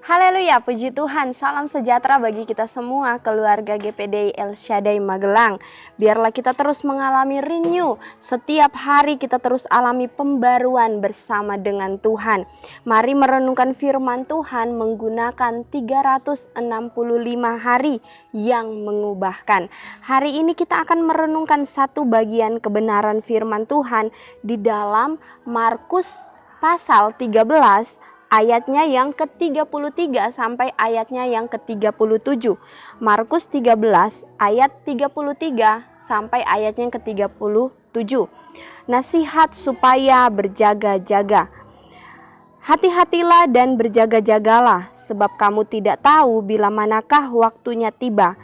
Haleluya, puji Tuhan, salam sejahtera bagi kita semua, keluarga GPD El Shaddai Magelang. Biarlah kita terus mengalami renew, setiap hari kita terus alami pembaruan bersama dengan Tuhan. Mari merenungkan firman Tuhan menggunakan 365 hari yang mengubahkan. Hari ini kita akan merenungkan satu bagian kebenaran firman Tuhan di dalam Markus pasal 13 ayatnya yang ke-33 sampai ayatnya yang ke-37. Markus 13 ayat 33 sampai ayatnya yang ke-37. Nasihat supaya berjaga-jaga. Hati-hatilah dan berjaga-jagalah, sebab kamu tidak tahu bila manakah waktunya tiba.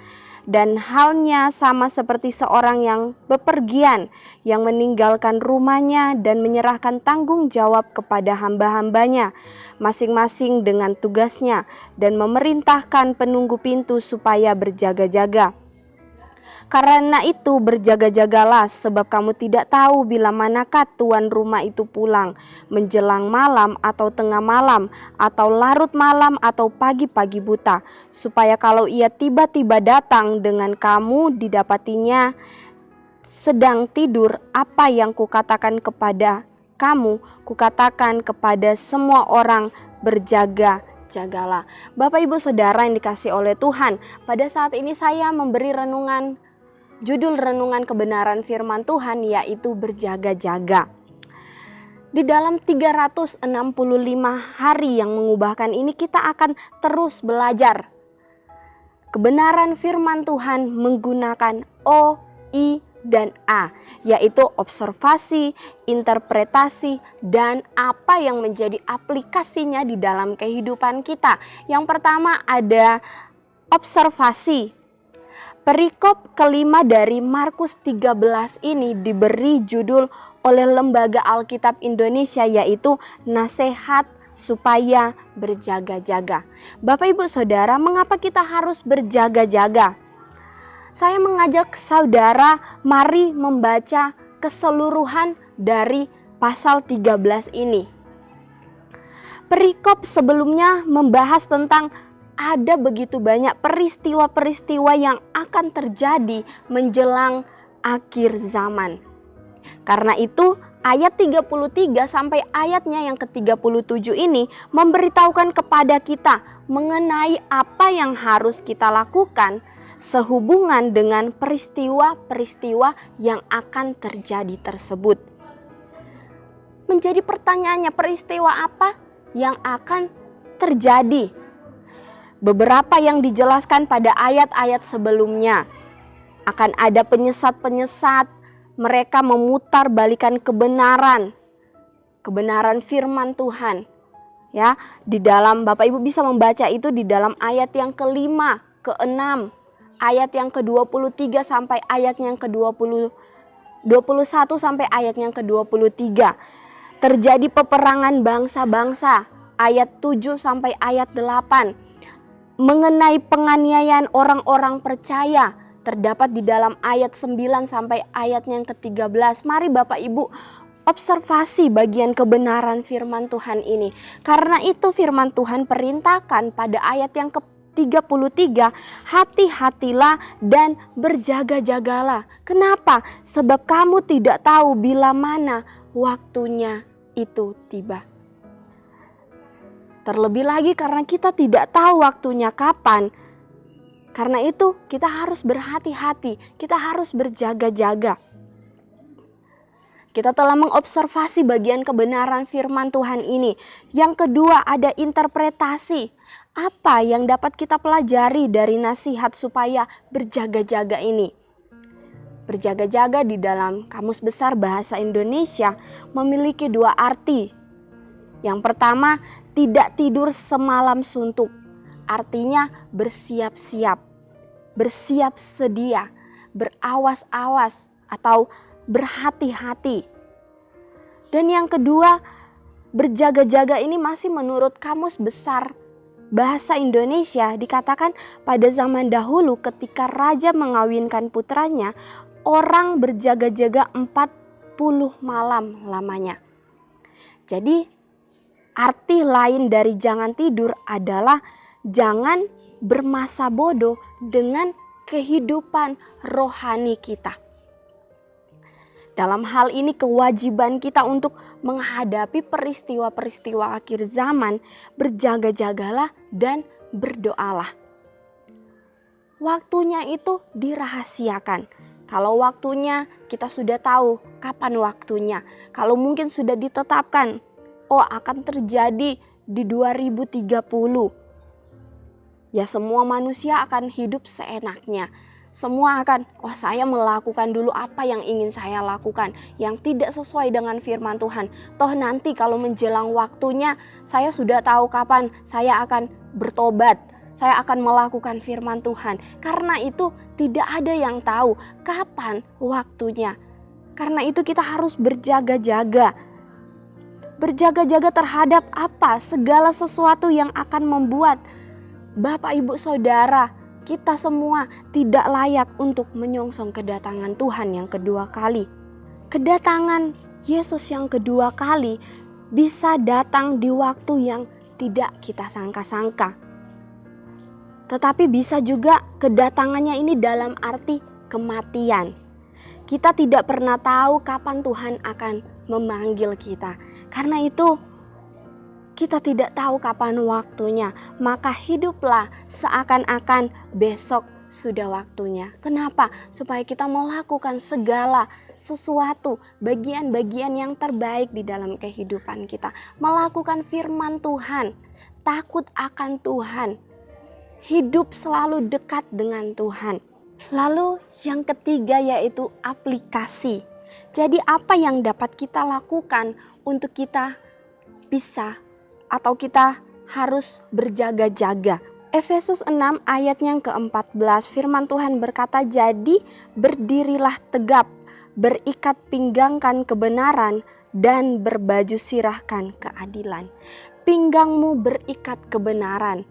Dan halnya sama seperti seorang yang bepergian, yang meninggalkan rumahnya dan menyerahkan tanggung jawab kepada hamba-hambanya, masing-masing dengan tugasnya, dan memerintahkan penunggu pintu supaya berjaga-jaga. Karena itu berjaga-jagalah, sebab kamu tidak tahu bila manakah tuan rumah itu pulang, menjelang malam atau tengah malam, atau larut malam atau pagi-pagi buta, supaya kalau ia tiba-tiba datang dengan kamu didapatinya sedang tidur. Apa yang kukatakan kepada kamu, kukatakan kepada semua orang, berjaga-jagalah. Bapak Ibu Saudara yang dikasihi oleh Tuhan, pada saat ini saya memberi renungan, judul renungan kebenaran firman Tuhan yaitu berjaga-jaga. Di dalam 365 hari yang mengubahkan ini kita akan terus belajar kebenaran firman Tuhan menggunakan O, I, dan A, yaitu observasi, interpretasi, dan apa yang menjadi aplikasinya di dalam kehidupan kita. Yang pertama ada observasi. Perikop kelima dari Markus 13 ini diberi judul oleh Lembaga Alkitab Indonesia yaitu Nasihat supaya berjaga-jaga. Bapak Ibu Saudara, mengapa kita harus berjaga-jaga? Saya mengajak saudara mari membaca keseluruhan dari pasal 13 ini. Perikop sebelumnya membahas tentang ada begitu banyak peristiwa-peristiwa yang akan terjadi menjelang akhir zaman. Karena itu ayat 33 sampai ayatnya yang ke-37 ini memberitahukan kepada kita mengenai apa yang harus kita lakukan sehubungan dengan peristiwa-peristiwa yang akan terjadi tersebut. Menjadi pertanyaannya, peristiwa apa yang akan terjadi? Beberapa yang dijelaskan pada ayat-ayat sebelumnya. Akan ada penyesat-penyesat, mereka memutar balikan kebenaran firman Tuhan. Ya, di dalam Bapak Ibu bisa membaca itu di dalam ayat yang ke-5, ke-6, ayat yang ke-23 sampai ayatnya yang ke-21 sampai ayatnya yang ke-23. Terjadi peperangan bangsa-bangsa, ayat 7 sampai ayat 8. Mengenai penganiayaan orang-orang percaya terdapat di dalam ayat 9 sampai ayatnya yang ke-13. Mari Bapak Ibu observasi bagian kebenaran firman Tuhan ini. Karena itu firman Tuhan perintahkan pada ayat yang ke-33, hati-hatilah dan berjaga-jagalah. Kenapa? Sebab kamu tidak tahu bila mana waktunya itu tiba. Terlebih lagi karena kita tidak tahu waktunya kapan. Karena itu kita harus berhati-hati, kita harus berjaga-jaga. Kita telah mengobservasi bagian kebenaran firman Tuhan ini. Yang kedua ada interpretasi. Apa yang dapat kita pelajari dari nasihat supaya berjaga-jaga ini? Berjaga-jaga di dalam Kamus Besar Bahasa Indonesia memiliki dua arti. Yang pertama, tidak tidur semalam suntuk. Artinya bersiap-siap, bersiap sedia, berawas-awas atau berhati-hati. Dan yang kedua, berjaga-jaga ini masih menurut Kamus Besar Bahasa Indonesia dikatakan pada zaman dahulu ketika raja mengawinkan putranya, orang berjaga-jaga 40 malam lamanya. Jadi arti lain dari jangan tidur adalah jangan bermasa bodoh dengan kehidupan rohani kita. Dalam hal ini kewajiban kita untuk menghadapi peristiwa-peristiwa akhir zaman, berjaga-jagalah dan berdoalah. Waktunya itu dirahasiakan. Kalau waktunya kita sudah tahu kapan waktunya. Kalau mungkin sudah ditetapkan, akan terjadi di 2030. Ya semua manusia akan hidup seenaknya. Semua akan, saya melakukan dulu apa yang ingin saya lakukan, yang tidak sesuai dengan firman Tuhan. Toh nanti kalau menjelang waktunya, saya sudah tahu kapan saya akan bertobat, saya akan melakukan firman Tuhan. Karena itu tidak ada yang tahu kapan waktunya. Karena itu kita harus berjaga-jaga. Berjaga-jaga terhadap apa? Segala sesuatu yang akan membuat Bapak, Ibu, Saudara, kita semua tidak layak untuk menyongsong kedatangan Tuhan yang kedua kali. Kedatangan Yesus yang kedua kali bisa datang di waktu yang tidak kita sangka-sangka. Tetapi bisa juga kedatangannya ini dalam arti kematian. Kita tidak pernah tahu kapan Tuhan akan memanggil kita. Karena itu kita tidak tahu kapan waktunya, maka hiduplah seakan-akan besok sudah waktunya. Kenapa? Supaya kita melakukan segala sesuatu, bagian-bagian yang terbaik di dalam kehidupan kita. Melakukan firman Tuhan, takut akan Tuhan, hidup selalu dekat dengan Tuhan. Lalu yang ketiga yaitu aplikasi. Jadi apa yang dapat kita lakukan untuk kita bisa atau kita harus berjaga-jaga. Efesus 6 ayat yang ke-14 firman Tuhan berkata, jadi berdirilah tegap, berikat pinggangkan kebenaran dan berbaju sirahkan keadilan. Pinggangmu berikat kebenaran.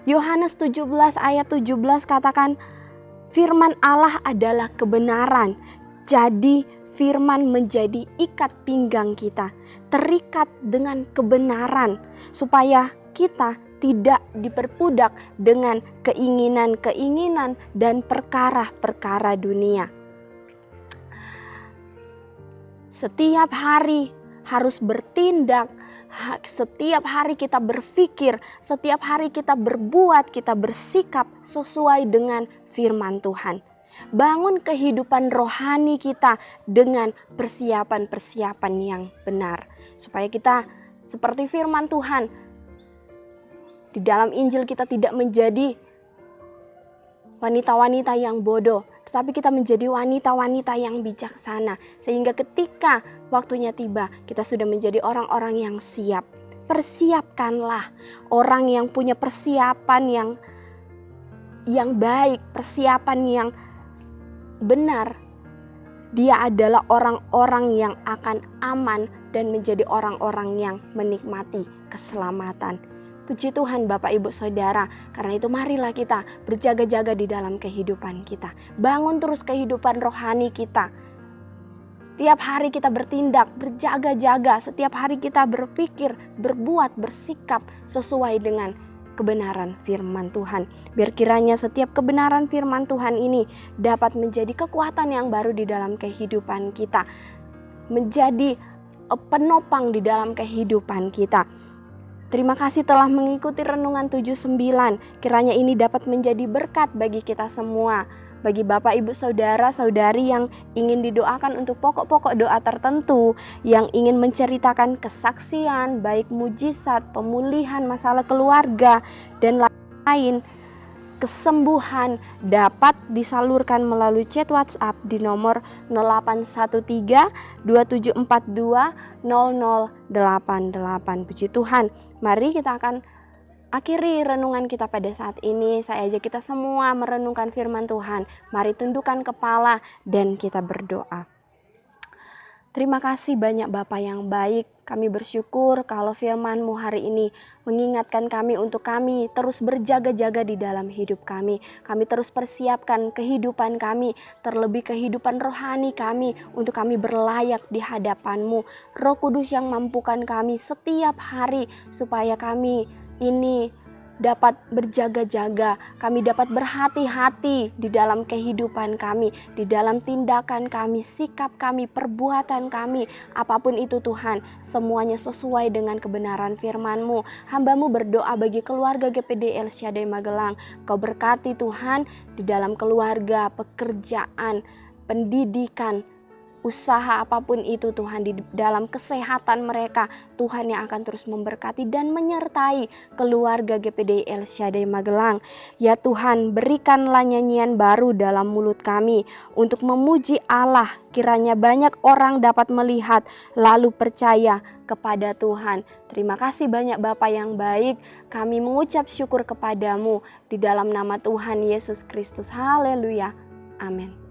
Yohanes 17 ayat 17 katakan, firman Allah adalah kebenaran. Jadi firman menjadi ikat pinggang kita, terikat dengan kebenaran, supaya kita tidak diperbudak dengan keinginan-keinginan dan perkara-perkara dunia. Setiap hari harus bertindak, setiap hari kita berpikir, setiap hari kita berbuat, kita bersikap sesuai dengan firman Tuhan. Bangun kehidupan rohani kita dengan persiapan-persiapan yang benar. Supaya kita seperti firman Tuhan. Di dalam Injil kita tidak menjadi wanita-wanita yang bodoh. Tetapi kita menjadi wanita-wanita yang bijaksana. Sehingga ketika waktunya tiba kita sudah menjadi orang-orang yang siap. Persiapkanlah orang yang punya persiapan yang baik. Persiapan yang benar, dia adalah orang-orang yang akan aman dan menjadi orang-orang yang menikmati keselamatan. Puji Tuhan Bapak Ibu Saudara, karena itu marilah kita berjaga-jaga di dalam kehidupan kita. Bangun terus kehidupan rohani kita. Setiap hari kita bertindak, berjaga-jaga, setiap hari kita berpikir, berbuat, bersikap sesuai dengan kebenaran firman Tuhan. Biar kiranya setiap kebenaran firman Tuhan ini dapat menjadi kekuatan yang baru di dalam kehidupan kita. Menjadi penopang di dalam kehidupan kita. Terima kasih telah mengikuti Renungan 79. Kiranya ini dapat menjadi berkat bagi kita semua. Bagi Bapak, Ibu, Saudara, Saudari yang ingin didoakan untuk pokok-pokok doa tertentu, yang ingin menceritakan kesaksian, baik mujizat, pemulihan masalah keluarga, dan lain-lain, kesembuhan dapat disalurkan melalui chat WhatsApp di nomor 0813 2742 0088. Puji Tuhan. Mari kita akan akhiri renungan kita pada saat ini. Saya ajak kita semua merenungkan firman Tuhan. Mari tundukkan kepala dan kita berdoa. Terima kasih banyak Bapa yang baik. Kami bersyukur kalau firman-Mu hari ini mengingatkan kami untuk kami terus berjaga-jaga di dalam hidup kami. Kami terus persiapkan kehidupan kami, terlebih kehidupan rohani kami, untuk kami berlayak di hadapan-Mu. Roh Kudus yang mampukan kami setiap hari supaya kami ini dapat berjaga-jaga, kami dapat berhati-hati di dalam kehidupan kami, di dalam tindakan kami, sikap kami, perbuatan kami, apapun itu Tuhan, semuanya sesuai dengan kebenaran firman-Mu. Hamba-Mu berdoa bagi keluarga GPD El Shaddai Magelang. Kau berkati Tuhan di dalam keluarga, pekerjaan, pendidikan, usaha apapun itu Tuhan, di dalam kesehatan mereka, Tuhan yang akan terus memberkati dan menyertai keluarga GPD El Shaddai Magelang. Ya Tuhan, berikanlah nyanyian baru dalam mulut kami untuk memuji Allah. Kiranya banyak orang dapat melihat lalu percaya kepada Tuhan. Terima kasih banyak Bapa yang baik. Kami mengucap syukur kepadamu di dalam nama Tuhan Yesus Kristus. Haleluya. Amin.